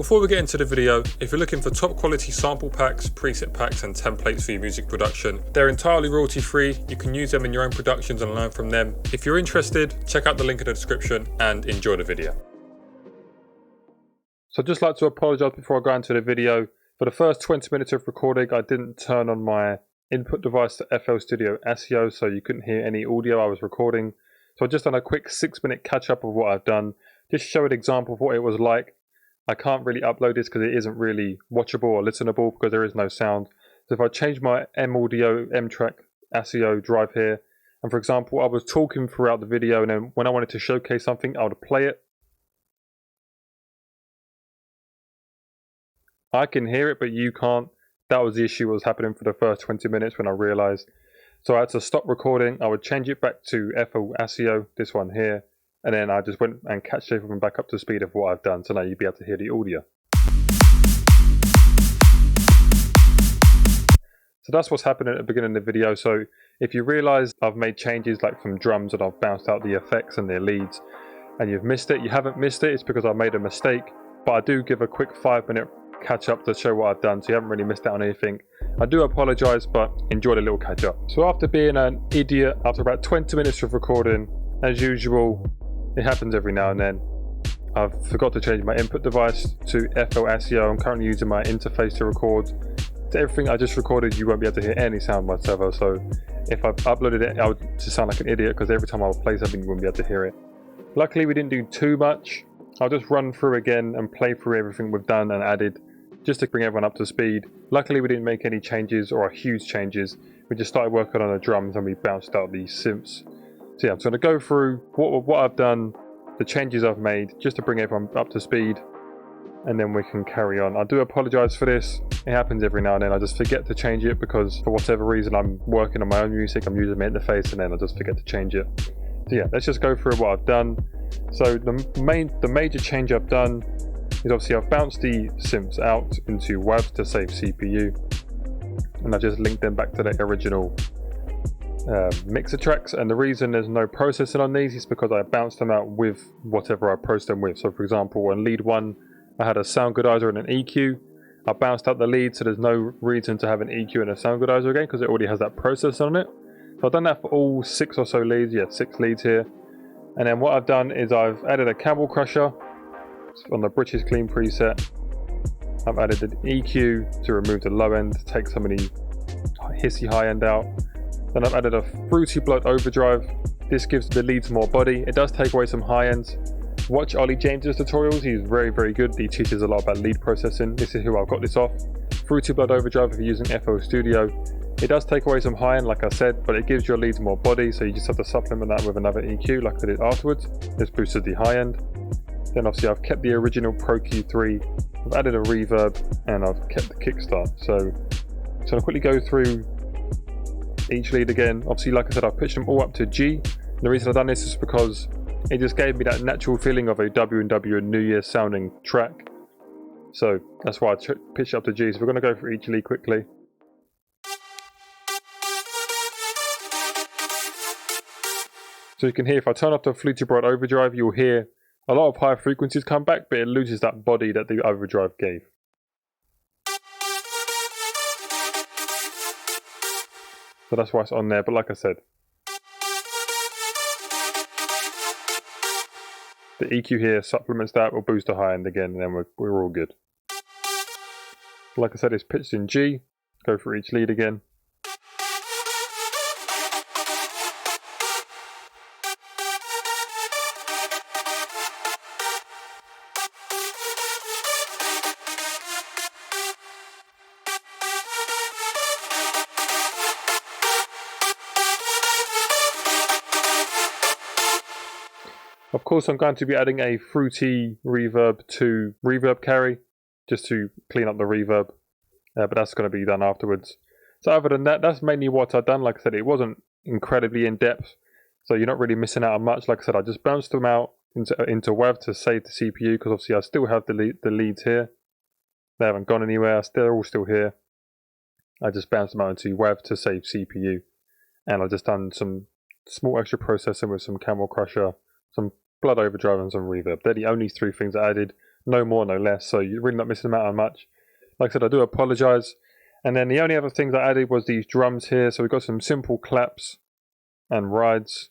Before we get into the video, if you're looking for top quality sample packs, preset packs and templates for your music production, they're entirely royalty free. You can use them in your own productions and learn from them. If you're interested, check out the link in the description and enjoy the video. So I'd just like to apologise before I go into the video. For the first 20 minutes of recording, I didn't turn on my input device to FL Studio SEO, so you couldn't hear any audio I was recording. So I've just done a quick 6-minute catch up of what I've done, just show an example of what it was like. I can't really upload this because it isn't really watchable or listenable because there is no sound. So if I change my M-Audio, M-Track, SEO drive here, and for example, I was talking throughout the video and then when I wanted to showcase something, I would play it. I can hear it, but you can't. That was the issue that was happening for the first 20 minutes when I realized. So I had to stop recording. I would change it back to FL SEO, this one here. And then I just went and catched everything back up to speed of what I've done. So now you'll be able to hear the audio. So that's what's happening at the beginning of the video. So if you realize I've made changes like from drums and I've bounced out the effects and their leads and you've missed it, you haven't missed it. It's because I made a mistake. But I do give a quick 5-minute catch up to show what I've done. So you haven't really missed out on anything. I do apologize, but enjoy the little catch up. So after being an idiot, after about 20 minutes of recording, as usual, it happens every now and then. I've forgot to change my input device to FL SEO. I'm currently using my interface to record. To everything I just recorded, you won't be able to hear any sound whatsoever. So if I've uploaded it, I would just sound like an idiot because every time I would play something, you wouldn't be able to hear it. Luckily, we didn't do too much. I'll just run through again and play through everything we've done and added just to bring everyone up to speed. Luckily, we didn't make any changes or huge changes. We just started working on the drums and we bounced out the synths. So yeah, I'm just going to go through what I've done, the changes I've made, just to bring everyone up to speed, and then we can carry on. I do apologise for this. It happens every now and then. I just forget to change it because for whatever reason I'm working on my own music, I'm using my interface, and then I just forget to change it. So yeah, let's just go through what I've done. So the major change I've done is obviously I've bounced the synths out into WAV to save CPU, and I've just linked them back to the original mixer tracks. And the reason there's no processing on these is because I bounced them out with whatever I processed them with. So for example, on lead 1 I had a sound goodizer and an EQ. I bounced out the lead, so there's no reason to have an EQ and a sound goodizer again because it already has that processor on it. So I've done that for all 6 or so leads. Yeah, 6 leads here. And then what I've done is I've added a camel crusher on the British Clean preset. I've added an EQ to remove the low end, take some of the hissy high end out. Then I've added a Fruity Blood overdrive. This gives the leads more body. It does take away some high ends. Watch Ollie James's tutorials. He's very, very good. He teaches a lot about lead processing. This is who I've got this off. Fruity Blood overdrive if you're using FL Studio. It does take away some high end, like I said, but it gives your leads more body, so you just have to supplement that with another EQ like I did afterwards. This boosted the high end. Then obviously I've kept the original Pro Q3. I've added a reverb and I've kept the kickstart. So I'll quickly go through each lead again. Obviously, like I said, I've pitched them all up to G. And the reason I've done this is because it just gave me that natural feeling of a W&W New Year sounding track. So that's why I pitched it up to G. So we're going to go through each lead quickly. So you can hear if I turn off the Fruity Blood overdrive, you'll hear a lot of high frequencies come back, but it loses that body that the overdrive gave. So that's why it's on there, but like I said, the EQ here supplements that, will boost the high end again, and then we're all good. Like I said, it's pitched in G. Go for each lead again. Of course, I'm going to be adding a fruity reverb to reverb carry, just to clean up the reverb, but that's going to be done afterwards. So other than that, that's mainly what I've done. Like I said, it wasn't incredibly in-depth, so you're not really missing out on much. Like I said, I just bounced them out into WAV to save the CPU, because obviously I still have the leads here. They haven't gone anywhere, they're all still here. I just bounced them out into WAV to save CPU, and I've just done some small extra processing with some Camel Crusher, some Blood Overdrive and some Reverb. They're the only 3 things I added. no more, no less. So you're really not missing out on much. Like I said, I do apologise. And then the only other things I added was these drums here. So we've got some simple claps and rides.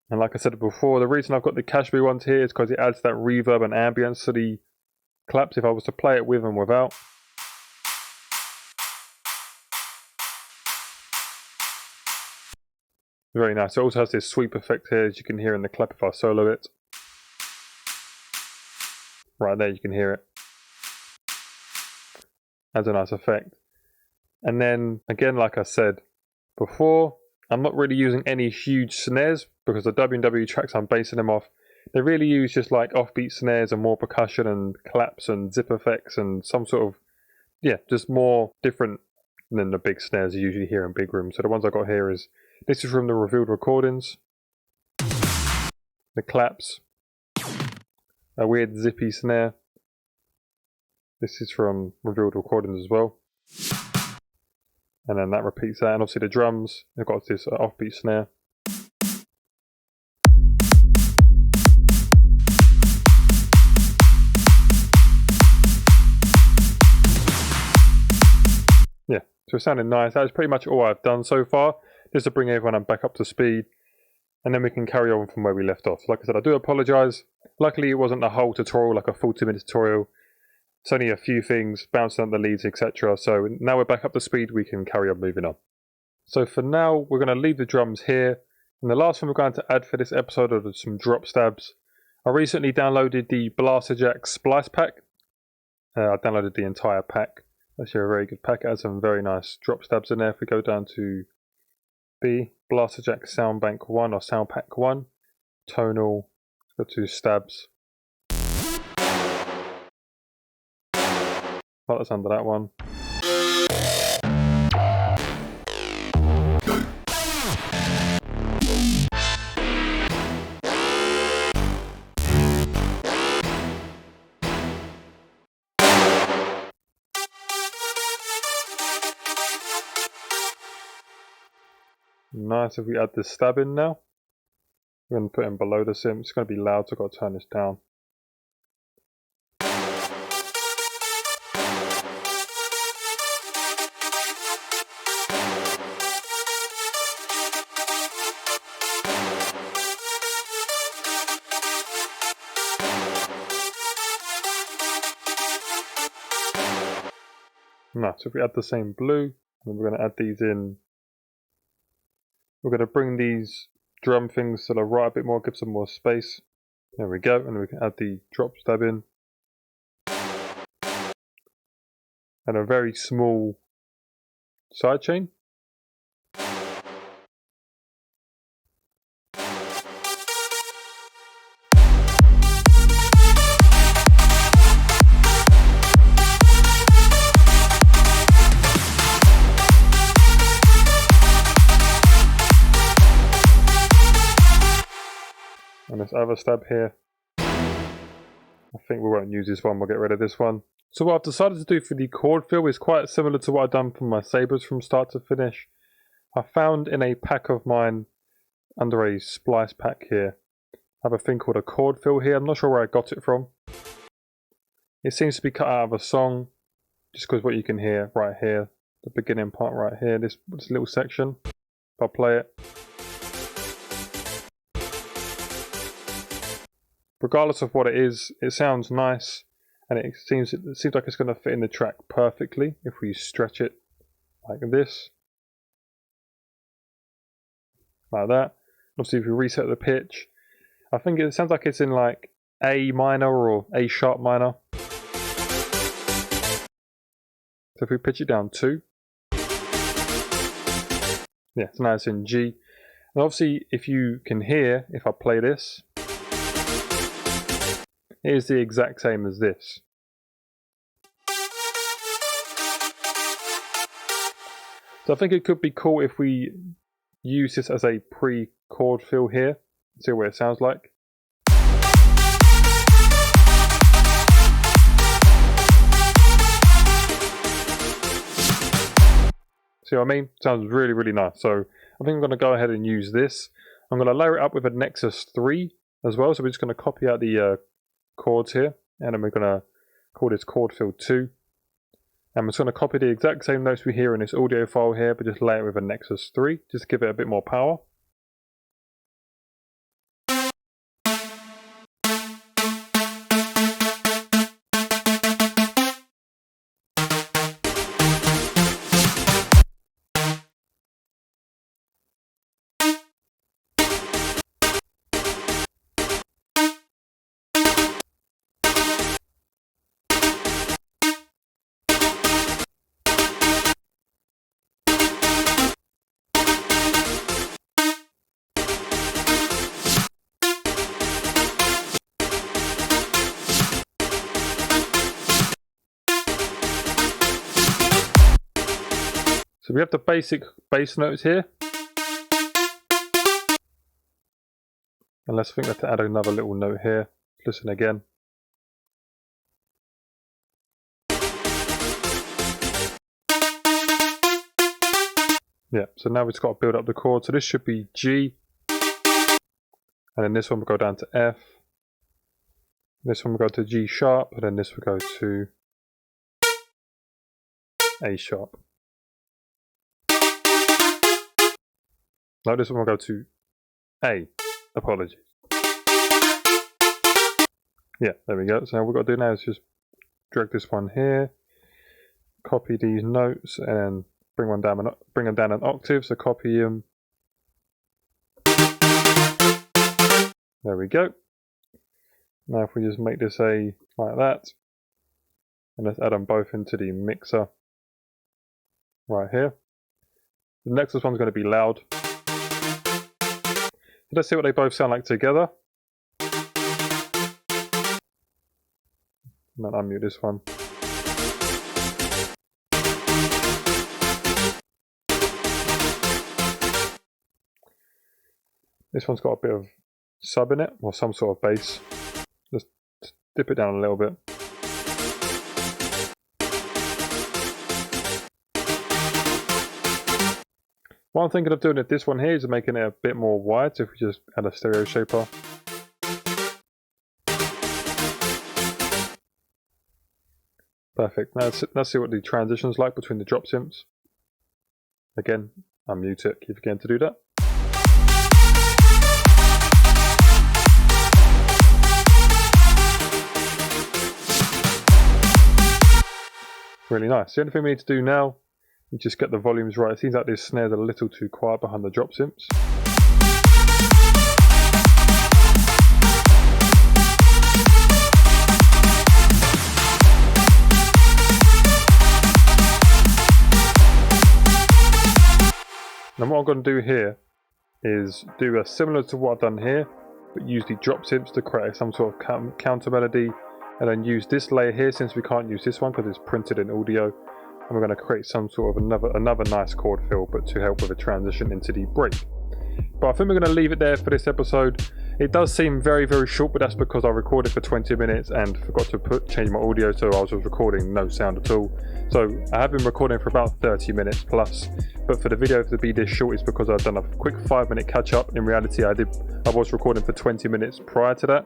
And like I said before, the reason I've got the Cashmere ones here is because it adds that reverb and ambience to the claps if I was to play it with and without. Very nice. It also has this sweep effect here, as you can hear in the clap if I solo it. Right there, you can hear it. Adds a nice effect. And then, again, like I said before, I'm not really using any huge snares because the WW tracks I'm basing them off, they really use just like offbeat snares and more percussion and claps and zip effects and some sort of, yeah, just more different than the big snares you usually hear in big rooms. So the ones I got here is, this is from the revealed recordings. The claps. A weird zippy snare. This is from revealed recordings as well. And then that repeats that. And obviously the drums, they've got this offbeat snare. Yeah, so it's sounding nice. That's pretty much all I've done so far, just to bring everyone back up to speed. And then we can carry on from where we left off. Like I said, I do apologise. Luckily it wasn't a whole tutorial, like a 40-minute tutorial. It's only a few things, bouncing on the leads, etc. So now we're back up to speed, we can carry on moving on. So for now, we're going to leave the drums here. And the last thing we're going to add for this episode are some drop stabs. I recently downloaded the Blasterjack Splice Pack. I downloaded the entire pack. Actually a very good pack. It has some very nice drop stabs in there. If we go down to B, Blasterjack Sound Bank 1 or Sound Pack 1, tonal, got 2 stabs. Oh, that's under that one. Nice. If we add the stab in now, we're going to put in below the sim. It's going to be loud, so I've got to turn this down. Nice. So if we add the same blue, and we're going to add these in. We're going to bring these drum things to the right a bit more, give some more space. There we go, and we can add the drop stab in. And a very small sidechain. And this other stab here, I think we won't use this one, we'll get rid of this one. So what I've decided to do for the chord fill is quite similar to what I've done for my sabres from start to finish. I found in a pack of mine, under a splice pack here, I have a thing called a chord fill here. I'm not sure where I got it from. It seems to be cut out of a song, just because what you can hear right here, the beginning part right here, this little section, if I play it. Regardless of what it is, it sounds nice, and it seems like it's going to fit in the track perfectly if we stretch it like this, like that. Obviously, if we reset the pitch, I think it sounds like it's in like A minor or A sharp minor. So if we pitch it down 2, yeah, so now it's in G. And obviously, if you can hear, if I play this, it is the exact same as this. So I think it could be cool if we use this as a pre-chord fill here. See what it sounds like. See what I mean? Sounds really, really nice. So I think I'm going to go ahead and use this. I'm going to layer it up with a Nexus 3 as well. So we're just going to copy out the chords here. And then we're going to call this chord fill 2. And we're just going to copy the exact same notes we hear in this audio file here, but just layer it with a Nexus 3, just to give it a bit more power. So we have the basic bass notes here. And let's think we have to add another little note here. Listen again. Yeah, so now we've just got to build up the chord. So this should be G. And then this one will go down to F. This one will go to G sharp. And then this will go to A sharp. No, this one will go to A. Apologies. Yeah, there we go. So now what we've got to do now is just drag this one here, copy these notes, and bring them down an octave. So copy them. There we go. Now if we just make this A like that, and let's add them both into the mixer right here. The next one's going to be loud. Let's see what they both sound like together. And then unmute this one. This one's got a bit of sub in it, or some sort of bass. Just dip it down a little bit. What I'm thinking of doing with this one here is making it a bit more wide, so if we just add a stereo shaper. Perfect. Now let's see what the transition's like between the drop synths. Again, unmute it, keep forgetting to do that. Really nice. The only thing we need to do now, you just get the volumes right. It seems like this snare's a little too quiet behind the drop synths. Now what I'm going to do here is do similar to what I've done here, but use the drop synths to create some sort of counter melody, and then use this layer here, since we can't use this one because it's printed in audio. And we're going to create some sort of another nice chord fill, but to help with a transition into the break. But I think we're going to leave it there for this episode. It does seem very, very short, but that's because I recorded for 20 minutes and forgot to change my audio, so I was recording no sound at all. So I have been recording for about 30 minutes plus, but for the video to be this short is because I've done a quick 5-minute catch up. In reality, I was recording for 20 minutes prior to that,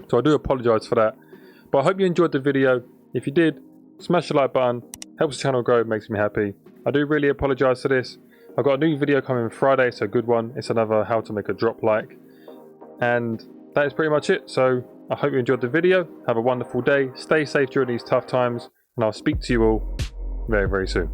so I do apologise for that. But I hope you enjoyed the video. If you did, smash the like button. Helps the channel grow, makes me happy. I do really apologise for this. I've got a new video coming Friday, it's a good one. It's another how to make a drop like. And that is pretty much it. So I hope you enjoyed the video. Have a wonderful day. Stay safe during these tough times. And I'll speak to you all very, very soon.